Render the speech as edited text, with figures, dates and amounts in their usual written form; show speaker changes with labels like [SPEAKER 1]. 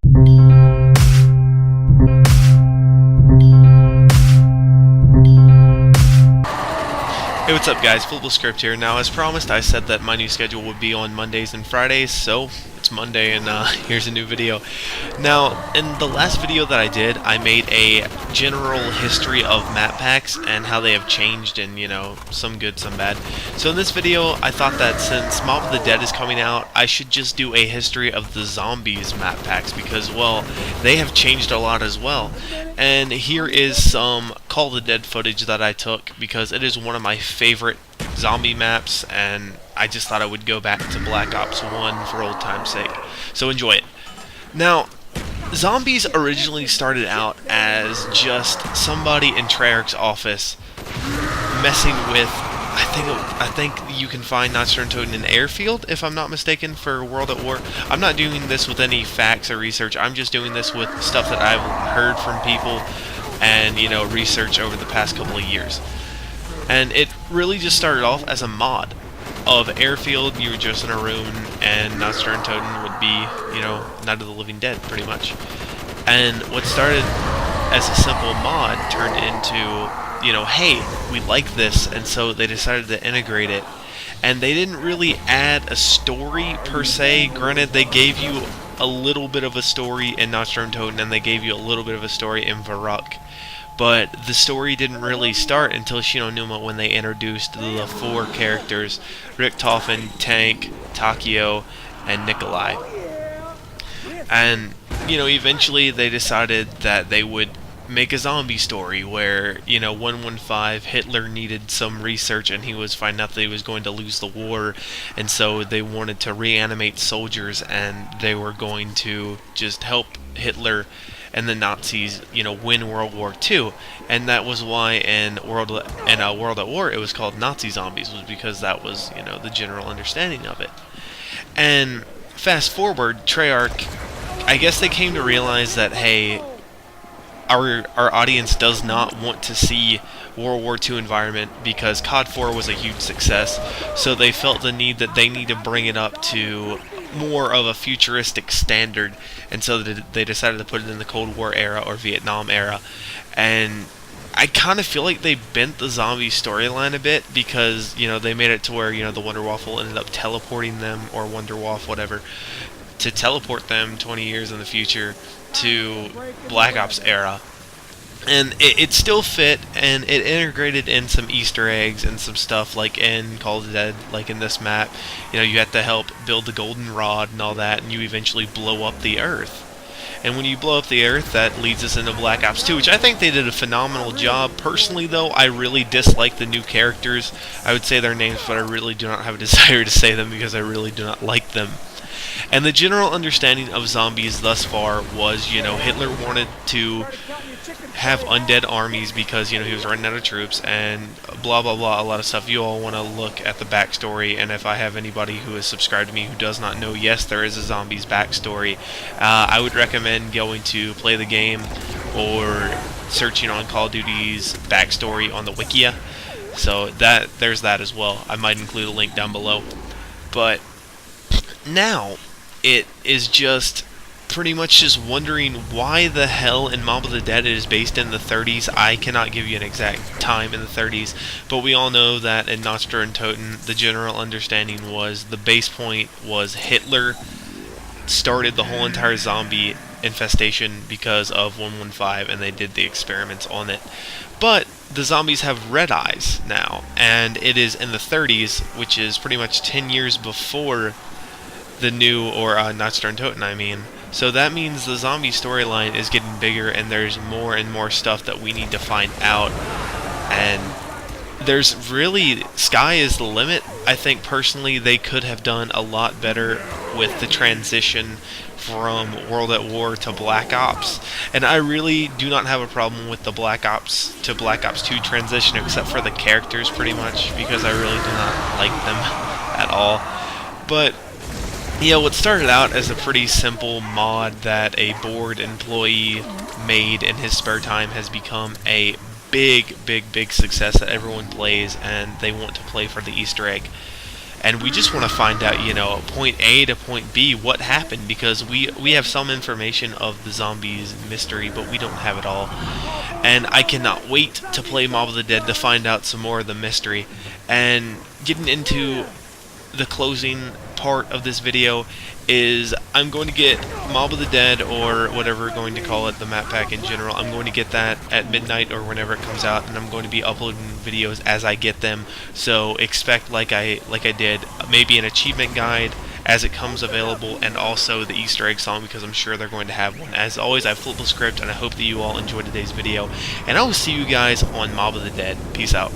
[SPEAKER 1] Hey, what's up guys, Flippable Script here. Now, as promised, I said that my new schedule would be on Mondays and Fridays, so it's Monday and here's a new video. Now, in the last video that I did, I made a general history of map packs and how they have changed and, you know, some good, some bad. So in this video, I thought that since Mob of the Dead is coming out, I should just do a history of the Zombies map packs because, well, they have changed a lot as well. And here is some Call of the Dead footage that I took because it is one of my favorite zombie maps, and I just thought I would go back to Black Ops 1 for old time's sake. So enjoy it. Now, Zombies originally started out as just somebody in Treyarch's office messing with, I think you can find Nocturne in an airfield, if I'm not mistaken, for World at War. I'm not doing this with any facts or research. I'm just doing this with stuff that I've heard from people and, you know, research over the past couple of years. And it really just started off as a mod of airfield. You were just in a room, and Nocturne would be, you know, Night of the Living Dead, pretty much. And what started as a simple mod turned into, you know, hey, we like this, and so they decided to integrate it. And they didn't really add a story per se. Granted, they gave you a little bit of a story in Nocturne and they gave you a little bit of a story in Varrock. But the story didn't really start until Shinonuma, when they introduced the 4 characters: Richtofen, Tank, Takeo, and Nikolai. And, you know, eventually they decided that they would make a zombie story where, you know, 115, Hitler needed some research and he was finding out that he was going to lose the war, and so they wanted to reanimate soldiers, and they were going to just help Hitler and the Nazis, you know, win World War II. And that was why in World at War it was called Nazi Zombies, was because that was, you know, the general understanding of it. And fast forward, Treyarch, I guess they came to realize that, hey, our audience does not want to see World War II environment because COD 4 was a huge success, so they felt the need that they need to bring it up to more of a futuristic standard, and so they decided to put it in the Cold War era or Vietnam era. And I kind of feel like they bent the zombie storyline a bit because, you know, they made it to where, you know, the Wonder Waffle ended up teleporting them, or Wonder Waff, whatever, to teleport them 20 years in the future to Black Ops era. And it still fit, and it integrated in some Easter eggs and some stuff like in Call of the Dead, like in this map. You know, you have to help build the golden rod and all that, and you eventually blow up the Earth. And when you blow up the Earth, that leads us into Black Ops 2, which I think they did a phenomenal job. Personally, though, I really dislike the new characters. I would say their names, but I really do not have a desire to say them because I really do not like them. And the general understanding of zombies thus far was, you know, Hitler wanted to have undead armies because, you know, he was running out of troops, and blah blah blah, a lot of stuff. You all want to look at the backstory, and if I have anybody who is subscribed to me who does not know, yes, there is a zombies backstory. I would recommend going to play the game or searching on Call of Duty's backstory on the Wikia. So there's that as well. I might include a link down below. But now it is just pretty much just wondering why the hell in Mob of the Dead it is based in the 30s. I cannot give you an exact time in the 30s, but we all know that in Nocturne the general understanding was the base point was Hitler started the whole entire zombie infestation because of 115, and they did the experiments on it. But the zombies have red eyes now, and it is in the 30s, which is pretty much 10 years before the new, or Nocturne I mean. So that means the zombie storyline is getting bigger, and there's more and more stuff that we need to find out. And there's really, sky is the limit. I think personally they could have done a lot better with the transition from World at War to Black Ops. And I really do not have a problem with the Black Ops to Black Ops 2 transition, except for the characters pretty much, because I really do not like them at all. But yeah, what started out as a pretty simple mod that a bored employee made in his spare time has become a big success that everyone plays, and they want to play for the Easter egg. and we just want to find out, point A to point B, what happened, because we have some information of the zombies mystery, but we don't have it all. And I cannot wait to play Mob of the Dead to find out some more of the mystery. And getting into the closing part of this video is I'm going to get Mob of the Dead, or whatever we're going to call it, the map pack in general. I'm going to get that at midnight or whenever it comes out, and I'm going to be uploading videos as I get them. So expect, like I did, maybe an achievement guide as it comes available, and also the Easter egg song, because I'm sure they're going to have one. As always, I've flipped the script, and I hope that you all enjoyed today's video, and I will see you guys on Mob of the Dead. Peace out.